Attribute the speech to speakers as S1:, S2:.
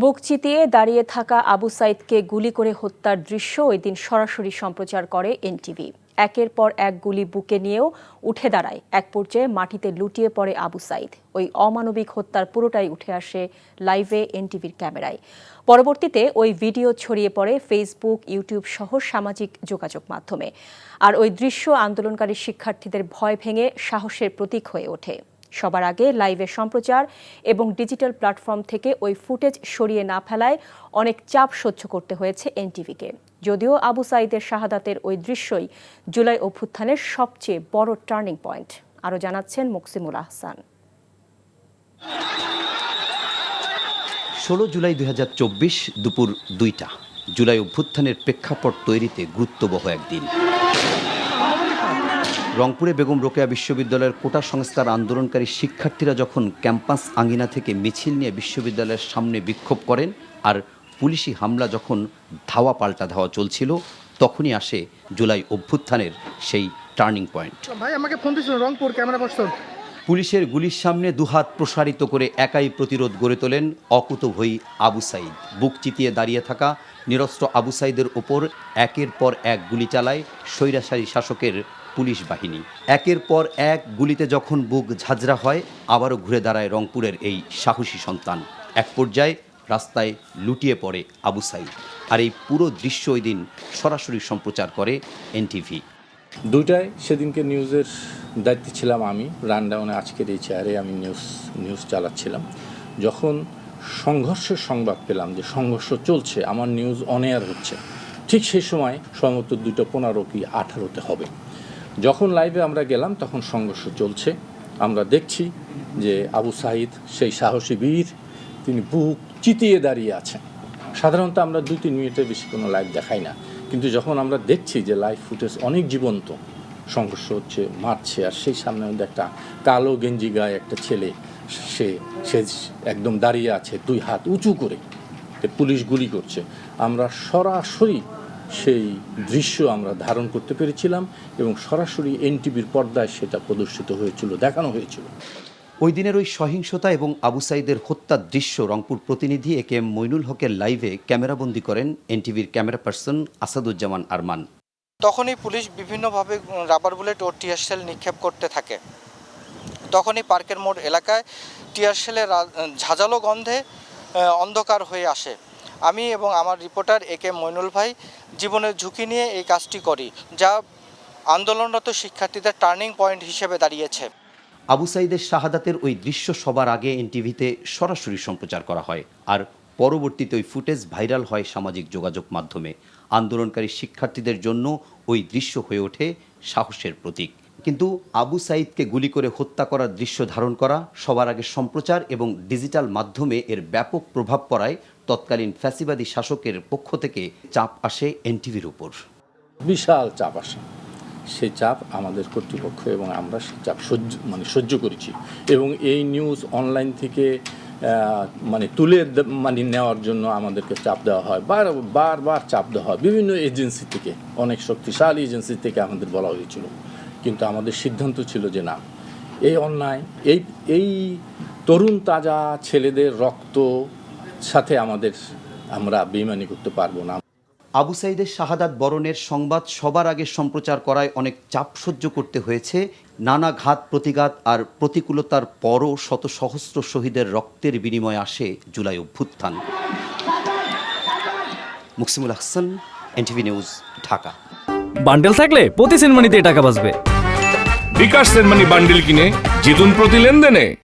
S1: বুক চিতিয়ে দাঁড়িয়ে থাকা আবু সাইদকে গুলি করে হত্যার দৃশ্য ওই দিন সরাসরি সম্প্রচার করে এনটিভি। একের পর এক গুলি বুকে নিয়েও উঠে দাঁড়ায়। এক পর্যায়ে মাটিতে লুটিয়ে পড়ে আবু সাইদ। ওই অমানবিক হত্যার পুরোটাই উঠে আসে লাইভে এনটিভির ক্যামেরায়। পরবর্তীতে ওই ভিডিও ছড়িয়ে পড়ে ফেসবুক, ইউটিউব সহ সামাজিক যোগাযোগ মাধ্যমে। আর ওই দৃশ্য আন্দোলনকারী শিক্ষার্থীদের ভয় ভেঙে সাহসের প্রতীক হয়ে ওঠে। সবার আগে লাইভে সম্প্রচার এবং ডিজিটাল প্ল্যাটফর্ম থেকে ওই ফুটেজ সরিয়ে না ফেলায় অনেক চাপ সহ্য করতে হয়েছে এনটিভিকে। যদিও আবু সাইদের শাহাদাতের ওই দৃশ্যই জুলাই অভ্যুত্থানের সবচেয়ে বড় টার্নিং পয়েন্ট। আরও জানাচ্ছেন মুকসিমুল আহসান।
S2: 16 জুলাই 2024 দুপুর 2টা। জুলাই অভ্যুত্থানের প্রেক্ষাপট তৈরিতে গুরুত্ববহ একদিন। রংপুরে বেগম রোকেয়া বিশ্ববিদ্যালয়ের কোটা সংস্কার আন্দোলনকারী শিক্ষার্থীরা যখন ক্যাম্পাস আঙিনা থেকে মিছিল নিয়ে বিশ্ববিদ্যালয়ের সামনে বিক্ষোভ করেন আর পুলিশি হামলা যখন ধাওয়া পাল্টা ধাওয়া চলছিল, তখনই আসে জুলাই অভ্যুত্থানের সেই টার্নিং পয়েন্ট।
S3: ভাই আমাকে ফোন দিয়েছিল রংপুর ক্যামেরা পার্সন।
S2: পুলিশের গুলির সামনে দুহাত প্রসারিত করে একাই প্রতিরোধ গড়ে তোলেন অকুতভয়ী আবু সাইদ। বুক চিতিয়ে দাঁড়িয়ে থাকা নিরস্ত্র আবু সাইদের ওপর একের পর এক গুলি চালায় স্বৈরাচারী শাসকের পুলিশ বাহিনী। একের পর এক গুলিতে যখন বুক ঝাঁঝরা হয়, আবারও ঘুরে দাঁড়ায় রংপুরের এই সাহসী সন্তান। এক পর্যায়ে রাস্তায় লুটিয়ে পড়ে আবু সাইদ। আর এই পুরো দৃশ্য ওই দিন সরাসরি সম্প্রচার করে এনটিভি।
S4: 2টায় সেদিনকে নিউজের দায়িত্বে ছিলাম আমি। রানডাউনে আজকের এই চেয়ারে আমি নিউজ চালাচ্ছিলাম। যখন সংঘর্ষের সংবাদ পেলাম যে সংঘর্ষ চলছে, আমার নিউজ অন এয়ার হচ্ছে, ঠিক সেই সময় সম্ভবত 2:15 কি 18তে হবে। যখন লাইভে আমরা গেলাম তখন সংঘর্ষ চলছে। আমরা দেখছি যে আবু সাইদ, সেই সাহসী বীর, তিনি বুক চিতিয়ে দাঁড়িয়ে আছেন। সাধারণত আমরা 2-3 মিনিটের বেশি কোনো লাইভ দেখাই না, কিন্তু যখন আমরা দেখছি যে লাইভ ফুটেজ অনেক জীবন্ত, সংঘর্ষ হচ্ছে, মারছে, আর সেই সামনে একটা কালো গেঞ্জি গায়ে একটা ছেলে, সে একদম দাঁড়িয়ে আছে 2 হাত উঁচু করে, পুলিশ গুলি করছে। আমরা সরাসরি সেই দৃশ্য আমরা ধারণ করতে পেরেছিলাম এবং সরাসরি এনটিভির পর্দায় সেটা প্রদর্শিত হয়েছিল, দেখানো হয়েছিল।
S2: ওই দিনের ওই সহিংসতা এবং আবু সাইদের হত্যার দৃশ্য রংপুর প্রতিনিধি একে এম মইনুল হকের লাইভে ক্যামেরাবন্দি করেন এনটিভির ক্যামেরা পার্সন আসাদুজ্জামান আরমান।
S5: তখনই পুলিশ বিভিন্নভাবে রাবার বুলেট ও টিয়ার শেল নিক্ষেপ করতে থাকে। তখনই পার্কের মোড় এলাকায় টিয়ার শেলের ঝাঁঝালো গন্ধে অন্ধকার হয়ে আসে। আমি এবং আমার রিপোর্টার একে এম মইনুল ভাই জীবনের ঝুঁকি নিয়ে এই কাজটি করি, যা আন্দোলনরত শিক্ষার্থীদের টার্নিং পয়েন্ট হিসেবে দাঁড়িয়েছে।
S2: আবু সাইদের শাহাদাতের ওই দৃশ্য সবার আগে এনটিভিতে সরাসরি সম্প্রচার করা হয়, আর পরবর্তীতে ওই ফুটেজ ভাইরাল হয় সামাজিক যোগাযোগ মাধ্যমে। আন্দোলনকারী শিক্ষার্থীদের জন্য ওই দৃশ্য হয়ে ওঠে সাহসের প্রতীক। কিন্তু আবু সাইদকে গুলি করে হত্যা করার দৃশ্য ধারণ করা, সবার আগে সম্প্রচার এবং ডিজিটাল মাধ্যমে এর ব্যাপক প্রভাব পড়ায় তৎকালীন ফ্যাসিবাদী শাসকের পক্ষ থেকে চাপ আসে এনটিভির উপর।
S4: বিশাল চাপ আসে। সেই চাপ আমাদের কর্তৃপক্ষ এবং আমরা সেই চাপ সহ্য করেছি। এবং এই নিউজ অনলাইন থেকে তুলে নেওয়ার জন্য আমাদেরকে চাপ দেওয়া হয়, বারবার চাপ দেওয়া হয় বিভিন্ন এজেন্সি থেকে, অনেক শক্তিশালী এজেন্সি থেকে আমাদের বলা হয়েছিল। কিন্তু আমাদের সিদ্ধান্ত ছিল যে না, এই অন্যায়, এই তরুণ তাজা ছেলেদের রক্ত সাথে আমরা বেইমানি করতে পারবো না।
S2: আবু সাইদের শাহাদাত বরণের সংবাদ সবার আগে সম্প্রচার করায় অনেক চাপ সহ্য করতে হয়েছে। নানা ঘাত প্রতিঘাত আর প্রতিকূলতার পরও শত সহস্র শহীদের রক্তের বিনিময়ে আসে জুলাই অভ্যুত্থান। Muksimul Ahsan, NTV news, Dhaka.
S6: Bundle থাকলে প্রতি সেনমানিতে টাকা বাঁচবে।
S7: বিকাশ সেনমানি বান্ডেল কিনে জিতুন প্রতি লেনদেনে।